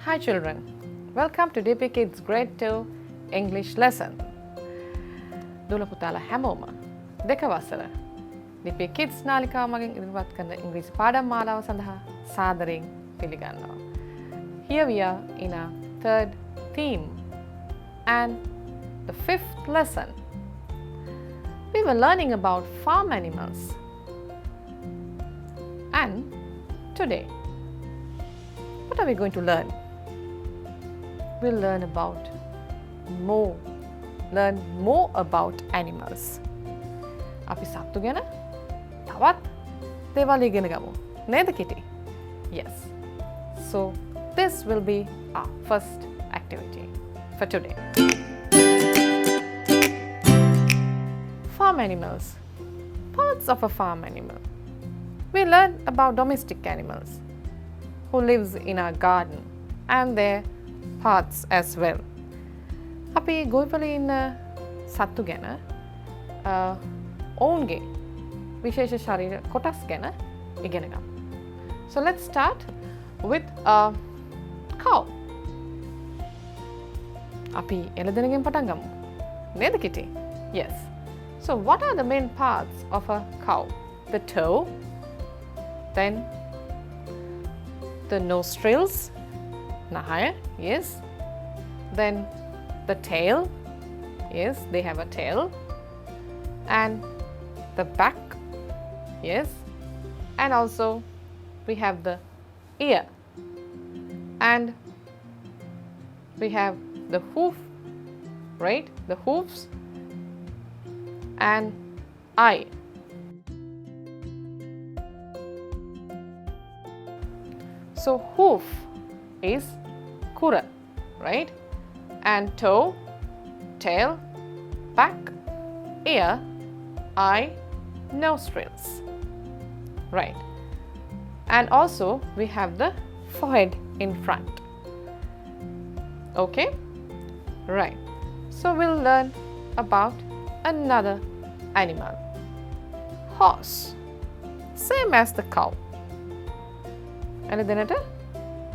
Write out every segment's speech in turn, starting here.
Hi children, welcome to DP Kids Grade 2 English lesson. දුල පුතාලා හැමෝම දෙක වසර DP Kids නාලිකාව මගින් ඉදිරිපත් කරන ඉංග්‍රීසි පාඩම් මාලාව සඳහා සාදරයෙන් පිළිගන්නවා. Here we are in our third theme and the fifth lesson. We were learning about farm animals. And today, what are we going to learn? We'll learn more about animals. අපි සත්තු ගැන තවත් දේවල් ඉගෙන ගමු. නේද කිටි? Yes. So this will be our first activity for today. Farm animals. Parts of a farm animal. We learn about domestic animals who lives in our garden and their parts as well. අපි ගොවිපළේ ඉන්න සත්තු ගැන ඔවුන්ගේ විශේෂ ශරීර කොටස් ගැන ඉගෙන ගමු. So let's start with a cow. අපි එළදෙනගෙන් පටන් ගමු. නේද කිටි? Yes. So what are the main parts of a cow? The toe, then the nostrils, nahaya, yes. Then the tail, yes, they have a tail. And the back, yes. And also we have the ear. And we have the hoof, right? The hoofs and eye. So hoof is kura, right? And toe, tail, back, ear, eye, nostrils, right? And also we have the forehead in front. Okay, right. So we'll learn about another animal. Horse, same as the cow. එළදෙනට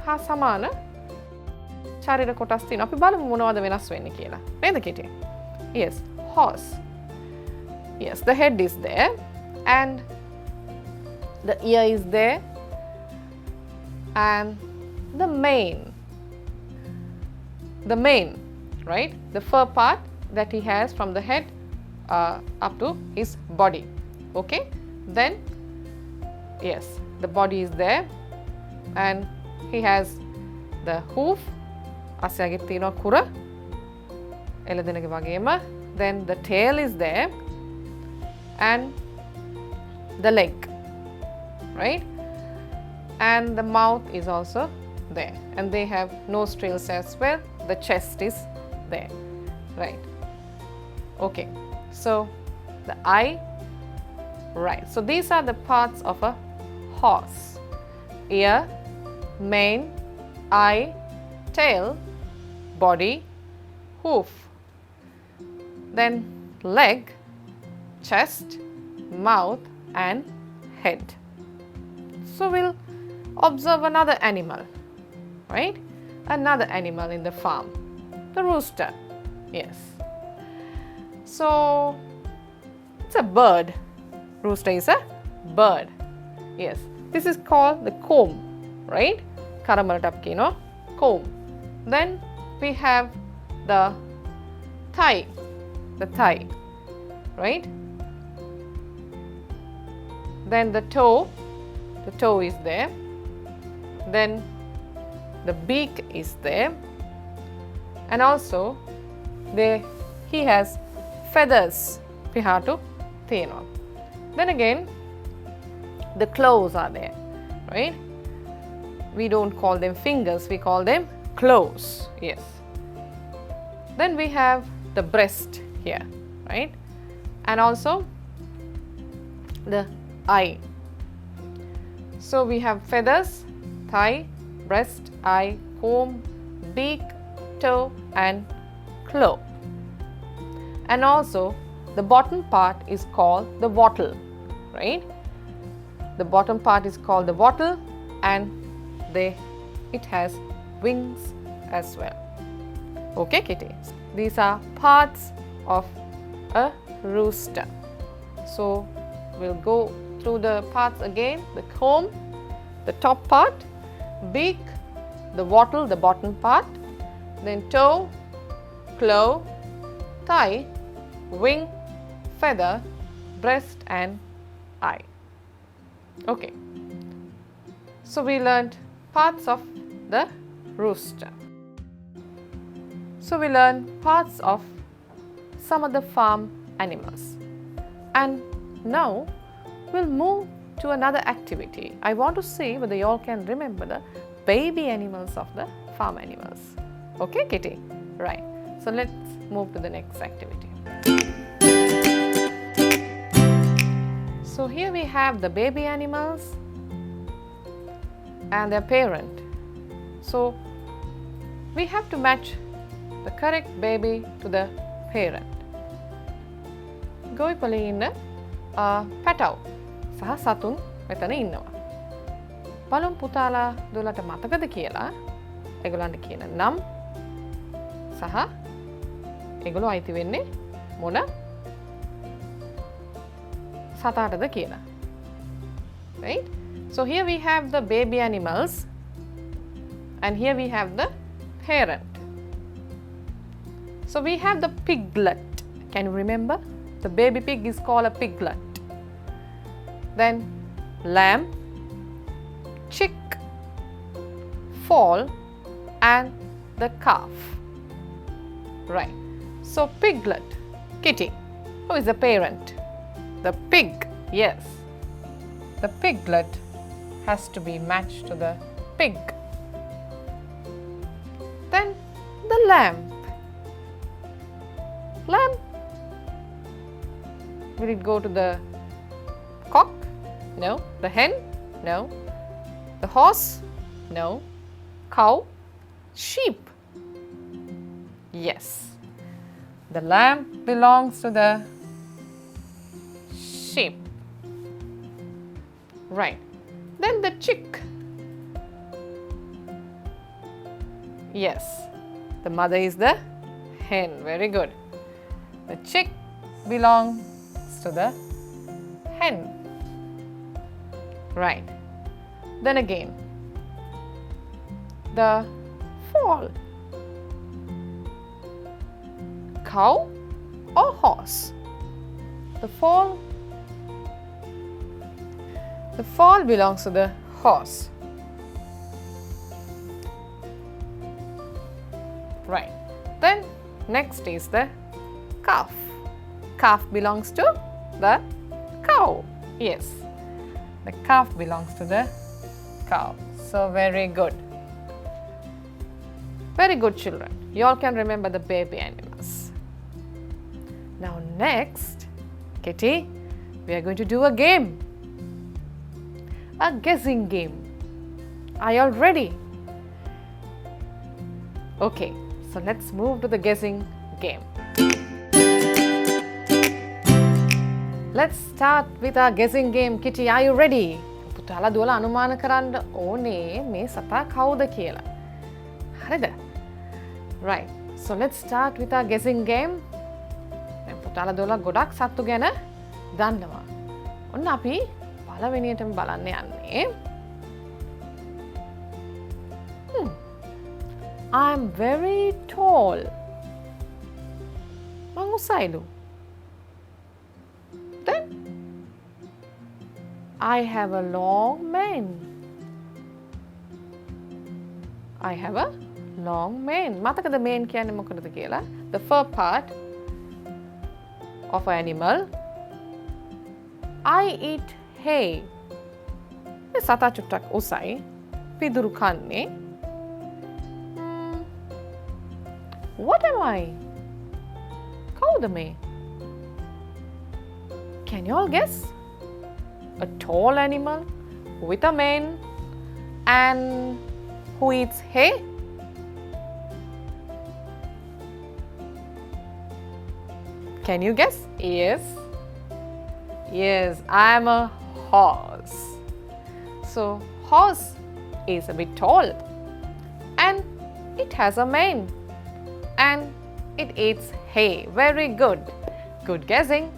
හා සමාන ශරීර කොටස් තියෙනවා. අපි බලමු මොනවද වෙනස් වෙන්නේ කියලා. නේද කිටි? Yes, horse. Yes, the head is there and the ear is there and the mane, right? The fur part that he has from the head up to his body. Okay? Then, yes, the body is there and he has the hoof, අස්සයාගේ තියෙනවා කුර එළදෙනගේ වගේම. Then the tail is there and the leg, right? And the mouth is also there and they have nostrils as well. The chest is there, right? Okay, so the eye, right? So these are the parts of a horse: ear, mane, eye, tail, body, hoof, then leg, chest, mouth and head. So we'll observe another animal, right? Another animal in the farm, the rooster. Yes. So it's a bird. Rooster is a bird. Yes. This is called the comb, right? Karamalatab kino comb. Then we have the thigh, right? Then the toe is there. Then the beak is there. And also he has feathers. Pihatu theno. Then again, the claws are there, right? We don't call them fingers, we call them claws. Yes. Then we have the breast here, right? And also the eye. So we have feathers, thigh, breast, eye, comb, beak, toe and claw. And also the bottom part is called the wattle, right? The bottom part is called the wattle and it has wings as well. Okay, kitty. These are parts of a rooster. So we'll go through the parts again. The comb, the top part, beak, the wattle, the bottom part, then toe, claw, thigh, wing, feather, breast and eye. Okay. So we learned parts of the rooster. So we learned parts of some of the farm animals. And now we'll move to another activity. I want to see whether you all can remember the baby animals of the farm animals. Okay, kitty? Right. So let's move to the next activity. So here we have the baby animals and their parent. So we have to match the correct baby to the parent. ගොවි පොලේ ඉන්න පැටව් සහ සතුන් මෙතන ඉන්නවා. බලමු පුතාලා දුවලට මතකද කියලා ඒගොල්ලන්ට කියන නම් සහ ඒගොල්ලෝ අයිති වෙන්නේ මොන සතාටද කියලා. Right? So here we have the baby animals and here we have the parent. So we have the piglet. Can you remember? The baby pig is called a piglet. Then lamb, chick, foal and the calf. Right. So piglet, kitty. Who is the parent? The pig. Yes. The piglet has to be matched to the pig. Then the lamb. Lamb. Will it go to the cock? No. The hen? No. The horse? No. Cow? Sheep? Yes. The lamb belongs to the sheep. Right. Then the chick. Yes. The mother is the hen. Very good. The chick belongs to the hen. Right. Then again, the foal. Cow or horse? The foal belongs to the horse. Right. Then next is the calf. Calf belongs to the cow. Yes. The calf belongs to the cow. So very good. Very good, children. You all can remember the baby animals. Now next, Kitty, we are going to do a game. A guessing game. Are you all ready? Okay, so let's move to the guessing game. Let's start with our guessing game. Kitty, are you ready? පුතාලා දුවලා අනුමාන කරන්න ඕනේ මේ සතා කවුද කියලා. හරිද? Right. So let's start with our guessing game. දැන් පුතාලා දුවලා ගොඩක් සත්තු ගැන දන්නවා. ඔන්න අපි පළවෙනියටම බලන්න යන්නේ. I'm very tall. මං උසයිලු. Then I have a long mane. I have a long mane. මතකද mane කියන්නේ මොකටද කියලා? The fur part of an animal. I eat hay. මේ සතා චුට්ටක් උසයි. පිදුරු කන්නේ. What am I? කවුද මේ? Can you all guess? A tall animal with a mane and who eats hay? Can you guess? Yes. Yes, I am a horse. So, horse is a bit tall and It has a mane and it eats hay. Very good. Good guessing.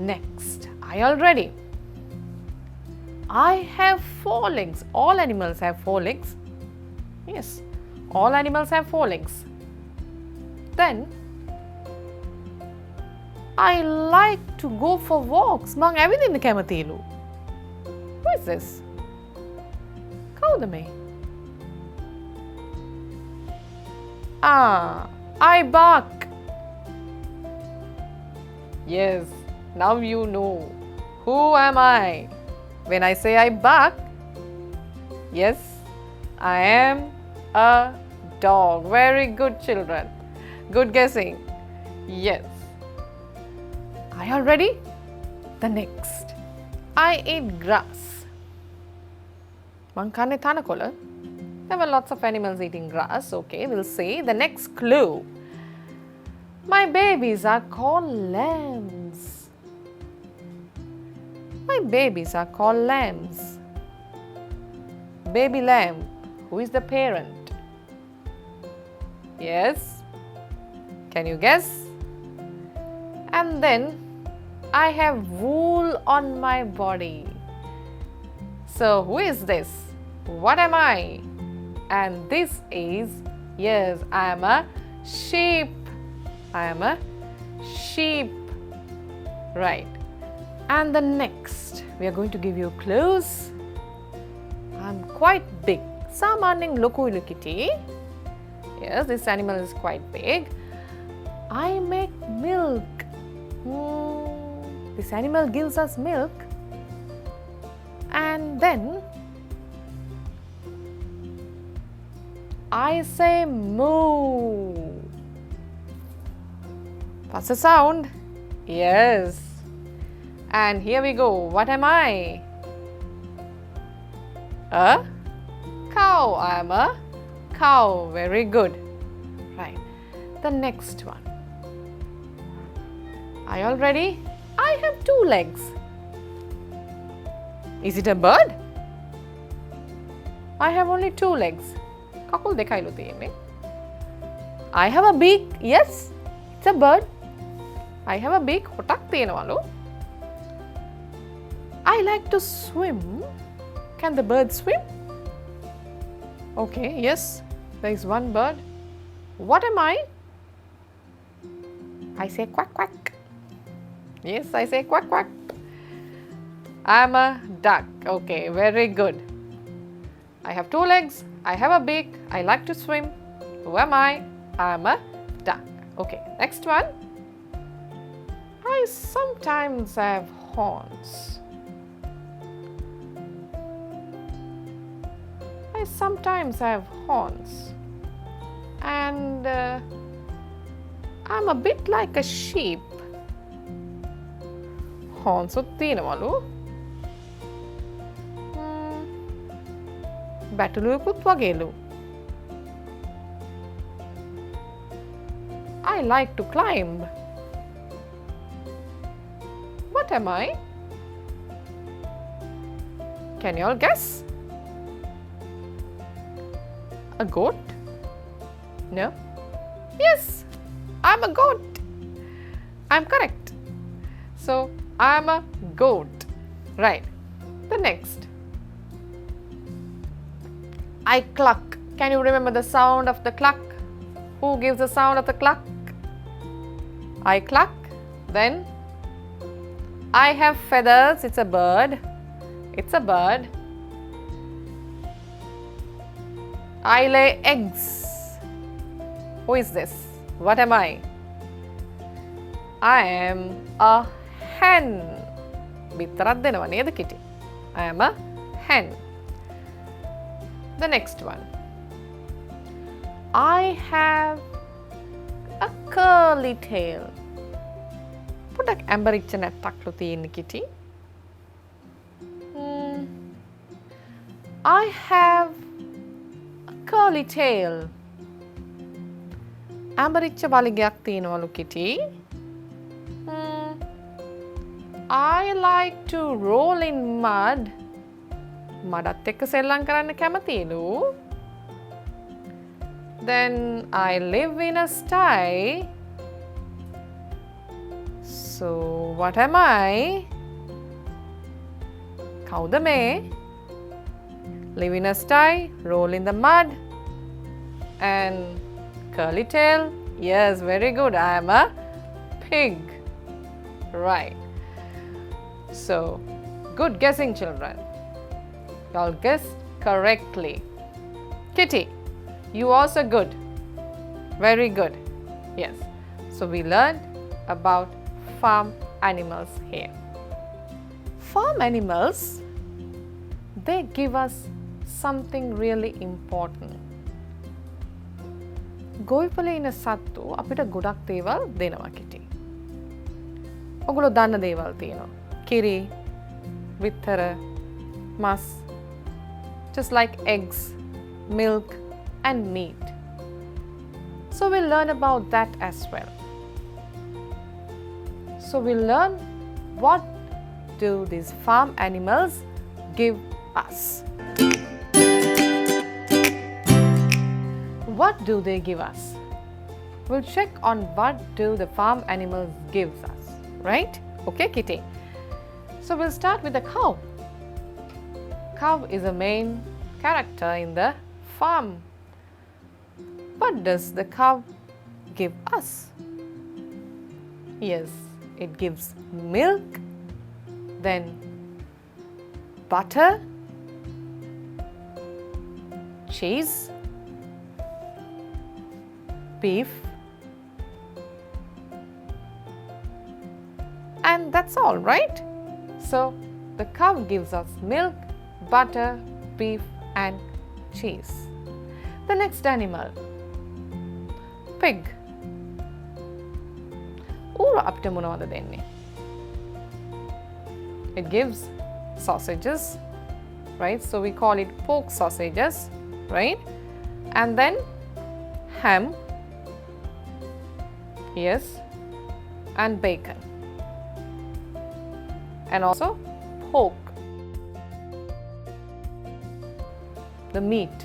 Next, are you all ready? I have four legs. All animals have four legs. Yes, all animals have four legs. Then, I like to go for walks. මං ඇවිදින්න කැමතිලු. Who is this? කවුද මේ? I bark. Yes, now you know. Who am I? When I say I bark, yes, I am a dog. Very good, children. Good guessing. Yes. Are you all ready? The next. I eat grass. මං කන්නේ තනකොළ. There were lots of animals eating grass. Okay, we'll see. The next clue. My babies are called lambs. My babies are called lambs. Baby lamb. Who is the parent? Yes. Can you guess? And then I have wool on my body. So who is this? What am I? And this is, yes, I am a sheep. I am a sheep. Right. And the next, we are going to give you clues. I'm quite big. Samaning lokulu kitty. Yes, this animal is quite big. I make milk. This animal gives us milk. And then I say moo. What's the sound? Yes. And here we go. What am I? A cow. I am a cow. Very good. Right. The next one. Are you all ready? I have two legs. Is it a bird? I have only two legs. කකුල් දෙකයිලු තියෙන්නේ. I have a beak. Yes, it's a bird. I have a beak. හොටක් තියෙනවලු. I like to swim. Can the bird swim? Okay, yes, there is one bird. What am I? I say quack quack. Yes, I say quack quack. I'm a duck. Okay, very good. I have two legs. I have a beak. I like to swim. Who am I? I'm a duck. Okay, next one. I sometimes have horns. I sometimes have horns. And I'm a bit like a sheep. Horns තියෙනවලු. බැටළුවෙකුත් වගේලු. I like to climb. What am I? Can you all guess? A goat? No? Yes, I'm a goat. I'm correct. So, I'm a goat. Right. The next. I cluck. Can you remember the sound of the cluck? Who gives the sound of the cluck? I cluck. Then I have feathers. It's a bird. It's a bird. I lay eggs. Who is this? What am I? I am a hen. බිත්තරක් දෙනවා නේද කිටි? I am a hen. The next one. I have a curly tail. පොඩක් ඇඹරිච්ච නැට්ටක්ලු තියෙන කිටි. I have a curly tail. ඇඹරිච්ච වලිගයක් තියෙනවලු කිටි. I like to roll in mud. මඩත් එක්ක සෙල්ලම් කරන්න කැමතිලු. Then I live in a sty. So what am I? කවුද මේ? Live in a sty, roll in the mud, and curly tail. Yes, very good. I am a pig. Right. So, good guessing, children. You all guessed correctly. Kitty, you also good. Very good. Yes. So, we learned about farm animals here. Farm animals, they give us something really important. ගොවිපලේ ඉන්න සත්තු අපිට ගොඩක් දේවල් දෙනවා කිටි. ඔගොල්ලෝ දන්න දේවල් තියෙනවා. කිරි, විතර, මස්, just like eggs, milk and meat. So we'll learn about that as well. So we'll learn what do these farm animals give us. What do they give us? We'll check on what do the farm animals gives us, right? Okay, Kitty. So we'll start with the cow. Cow is a main character in the farm. What does the cow give us? Yes, it gives milk, then butter, cheese, beef, and that's all, right? So the cow gives us milk, butter, beef and cheese. The next animal, pig. ඌර අපිට මොනවද දෙන්නේ? It gives sausages, right? So we call it pork sausages, right? And then ham, yes, and bacon, and also pork, the meat.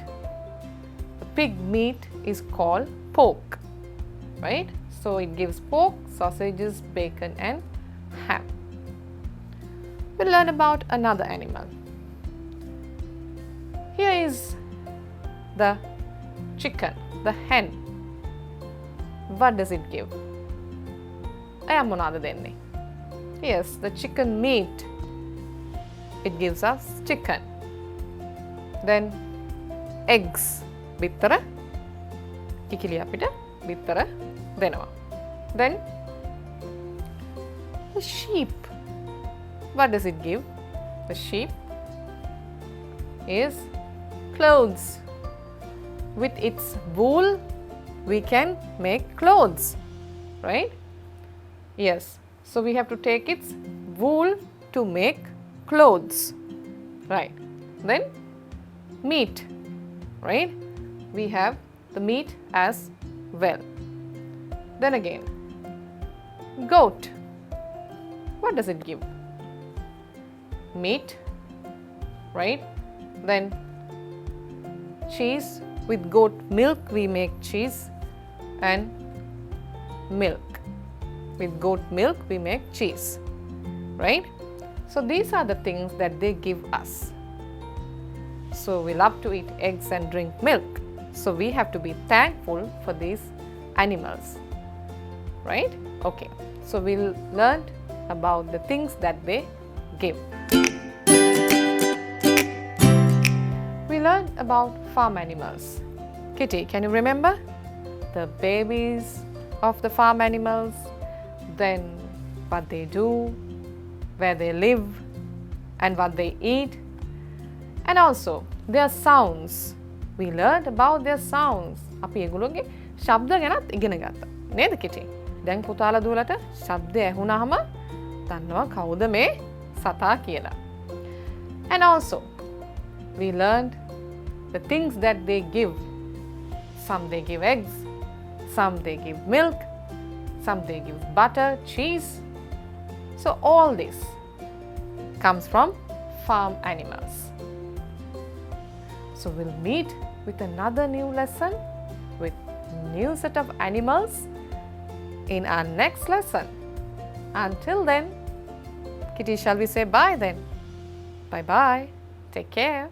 The pig meat is called pork, right? So it gives pork, sausages, bacon and ham. We'll learn about another animal. Here is the chicken, the hen. What does it give? එයා මොනවද දෙන්නේ? Yes, the chicken meat. It gives us chicken. Then eggs. බිත්තර. කිකිලි අපිට බිත්තර දෙනවා. Then the sheep. What does it give? The sheep is clothes. With its wool, we can make clothes, right? Yes. So we have to take its wool to make clothes, right? Then meat, right? We have the meat as well. Then again, goat. What does it give? Meat, right? Then cheese. With goat milk we make cheese, and milk. With goat milk we make cheese, right? So these are the things that they give us. So we love to eat eggs and drink milk. So we have to be thankful for these animals, right? Okay. So we'll learn about the things that they give. We learned about farm animals. Kitty, can you remember the babies of the farm animals, then what they do, where they live and what they eat, and also their sounds. We learned about their sounds. අපි ඒගොල්ලෝගේ ශබ්ද ගැනත් ඉගෙන ගත්තා. නේද Kitty? දැන් පුතාලා දුවලට ශබ්ද ඇහුණාම දන්නවා කවුද මේ සතා කියලා. And also we learned the things that they give. Some they give eggs, some they give milk, some they give butter, cheese. So all this comes from farm animals. So we'll meet with another new lesson with new set of animals in our next lesson. Until then, Kitty, shall we say bye then? Bye bye. Take care.